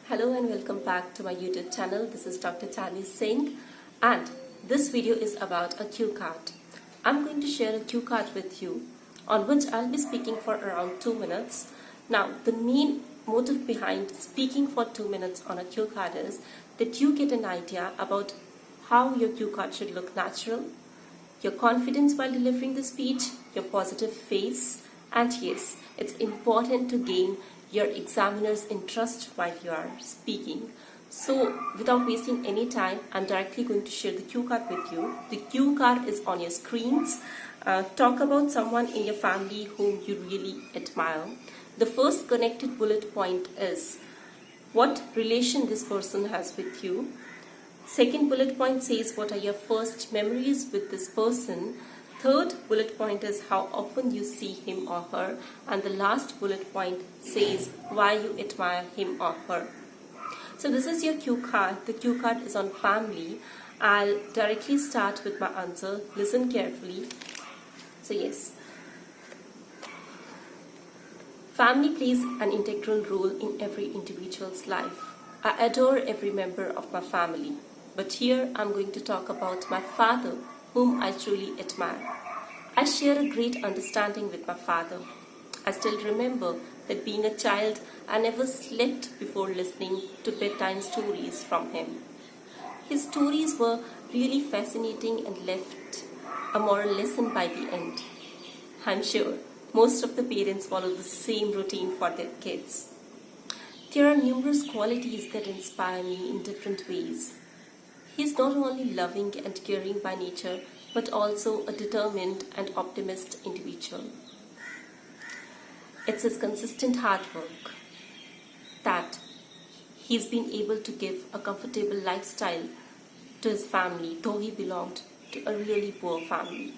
Hello and welcome back to my YouTube channel. This is Dr. Chani Singh and this video is about a cue card. I'm going to share a cue card with you on which I'll be speaking for around 2 minutes. Now, the main motive behind speaking for 2 minutes on a cue card is that you get an idea about how your cue card should look natural, your confidence while delivering the speech, your positive face, and yes, it's important to gain your examiner's interest while you are speaking. So without wasting any time, I'm directly going to share the cue card with you. The cue card is on your screens. Talk about someone in your family whom you really admire. The first connected bullet point is what relation this person has with you. Second bullet point says what are your first memories with this person. Third bullet point is how often you see him or her, and the last bullet point says why you admire him or her. So this is your cue card. The cue card is on family. I'll directly start with my answer. Listen carefully. So yes, family plays an integral role in every individual's life. I adore every member of my family, but here I'm going to talk about my father, whom I truly admire. I share a great understanding with my father. I still remember that being a child, I never slept before listening to bedtime stories from him. His stories were really fascinating and left a moral lesson by the end. I'm sure most of the parents follow the same routine for their kids. There are numerous qualities that inspire me in different ways. He's not only loving and caring by nature, but also a determined and optimist individual. It's his consistent hard work that he's been able to give a comfortable lifestyle to his family, though he belonged to a really poor family.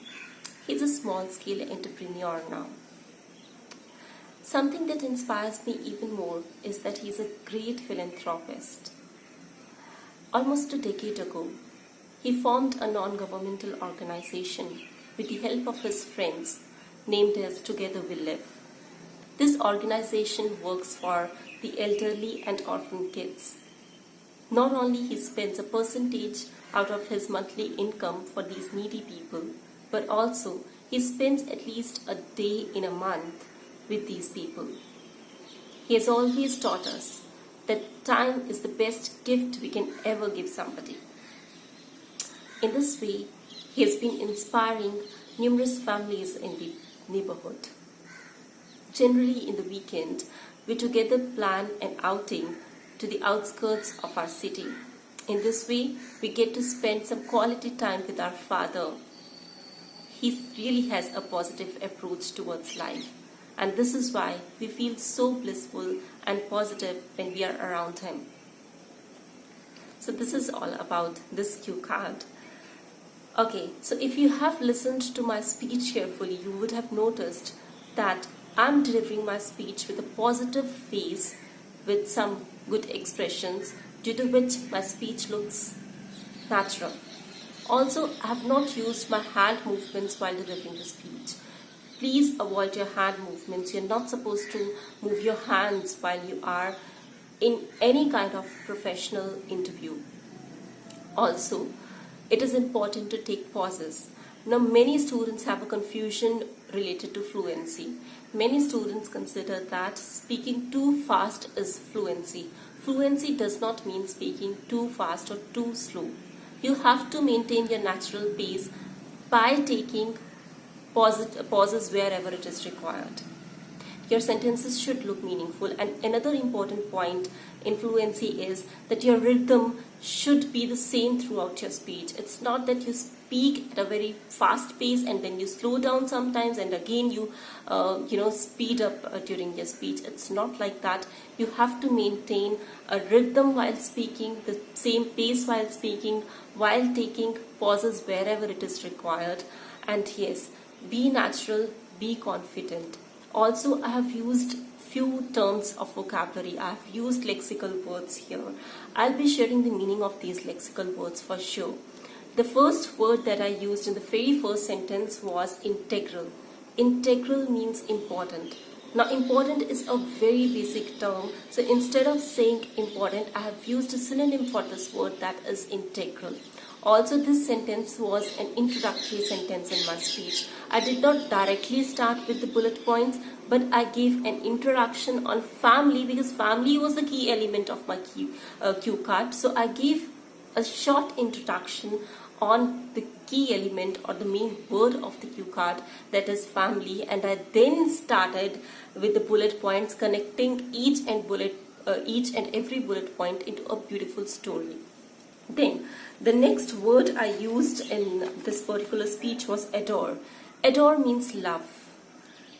He's a small-scale entrepreneur now. Something that inspires me even more is that he's a great philanthropist. Almost a decade ago, he formed a non-governmental organization with the help of his friends named as Together We Live. This organization works for the elderly and orphan kids. Not only he spends a percentage out of his monthly income for these needy people, but also he spends at least a day in a month with these people. He has always taught us that time is the best gift we can ever give somebody. In this way, he has been inspiring numerous families in the neighborhood. Generally, in the weekend, we together plan an outing to the outskirts of our city. In this way, we get to spend some quality time with our father. He really has a positive approach towards life. And this is why we feel so blissful and positive when we are around him. So this is all about this cue card. Okay, so if you have listened to my speech carefully, you would have noticed that I'm delivering my speech with a positive face with some good expressions, due to which my speech looks natural. Also, I have not used my hand movements while delivering the speech. Please avoid your hand movements. You're not supposed to move your hands while you are in any kind of professional interview. Also, it is important to take pauses. Now, many students have a confusion related to fluency. Many students consider that speaking too fast is fluency. Fluency does not mean speaking too fast or too slow. You have to maintain your natural pace by taking pauses wherever it is required. Your sentences should look meaningful, and another important point in fluency is that your rhythm should be the same throughout your speech. It's not that you speak at a very fast pace and then you slow down sometimes and again you speed up during your speech. It's not like that. You have to maintain a rhythm while speaking, the same pace while speaking, while taking pauses wherever it is required. And yes, be natural, be confident. Also, I have used few terms of vocabulary. I have used lexical words here. I'll be sharing the meaning of these lexical words for sure. The first word that I used in the very first sentence was integral. Integral means important. Now, important is a very basic term. So instead of saying important, I have used a synonym for this word, that is integral. Also, this sentence was an introductory sentence in my speech. I did not directly start with the bullet points, but I gave an introduction on family because family was the key element of my cue card. So I gave a short introduction on the key element or the main word of the cue card, that is family, and I then started with the bullet points, connecting each and every bullet point into a beautiful story. Then the next word I used in this particular speech was adore. Adore means love.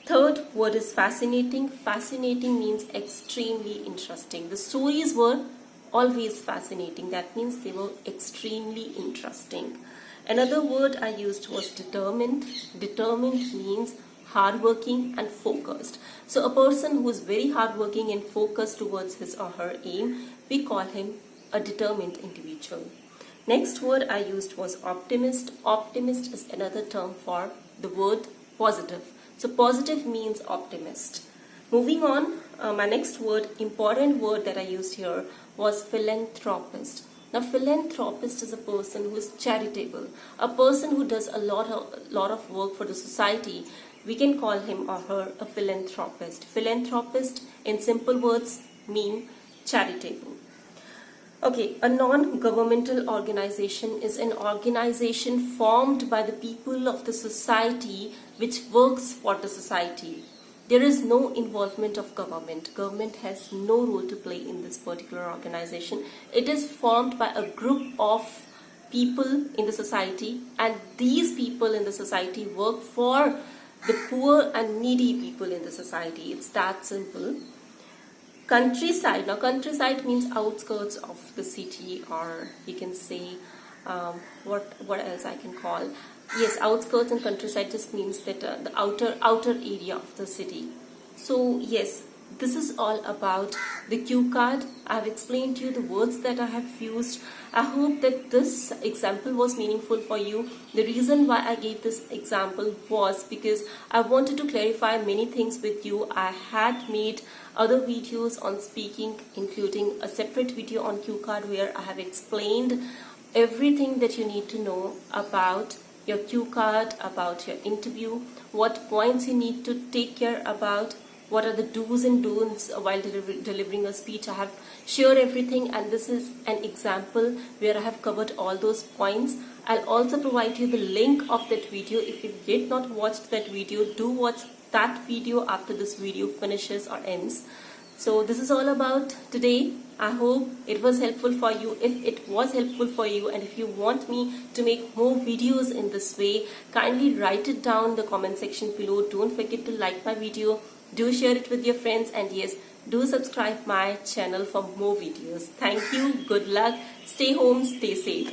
Third word is fascinating. Fascinating means extremely interesting. The stories were always fascinating. That means they were extremely interesting. Another word I used was determined. Determined means hardworking and focused. So a person who is very hardworking and focused towards his or her aim, we call him a determined individual. Next word I used was optimist. Optimist is another term for the word positive. So positive means optimist. Moving on, my next word, important word that I used here was philanthropist. Now, philanthropist is a person who is charitable, a person who does a lot of work for the society. We can call him or her a philanthropist. Philanthropist, in simple words, mean charitable. Okay, a non-governmental organization is an organization formed by the people of the society which works for the society. There is no involvement of government. Government has no role to play in this particular organization. It is formed by a group of people in the society, and these people in the society work for the poor and needy people in the society. It's that simple. Countryside. Now, countryside means outskirts of the city, or you can say what else I can call. Yes, outskirts and countryside just means that the outer area of the city. So yes, this is all about the cue card. I have explained to you the words that I have used. I hope that this example was meaningful for you. The reason why I gave this example was because I wanted to clarify many things with you. I had made other videos on speaking, including a separate video on cue card where I have explained everything that you need to know about your cue card, about your interview, what points you need to take care about, what are the do's and don'ts while delivering a speech. I have shared everything, and this is an example where I have covered all those points. I'll also provide you the link of that video. If you did not watch that video, do watch that video after this video finishes or ends. So this is all about today. I hope it was helpful for you. If it was helpful for you, and if you want me to make more videos in this way, kindly write it down in the comment section below. Don't forget to like my video. Do share it with your friends, and yes, do subscribe my channel for more videos. Thank you. Good luck. Stay home. Stay safe.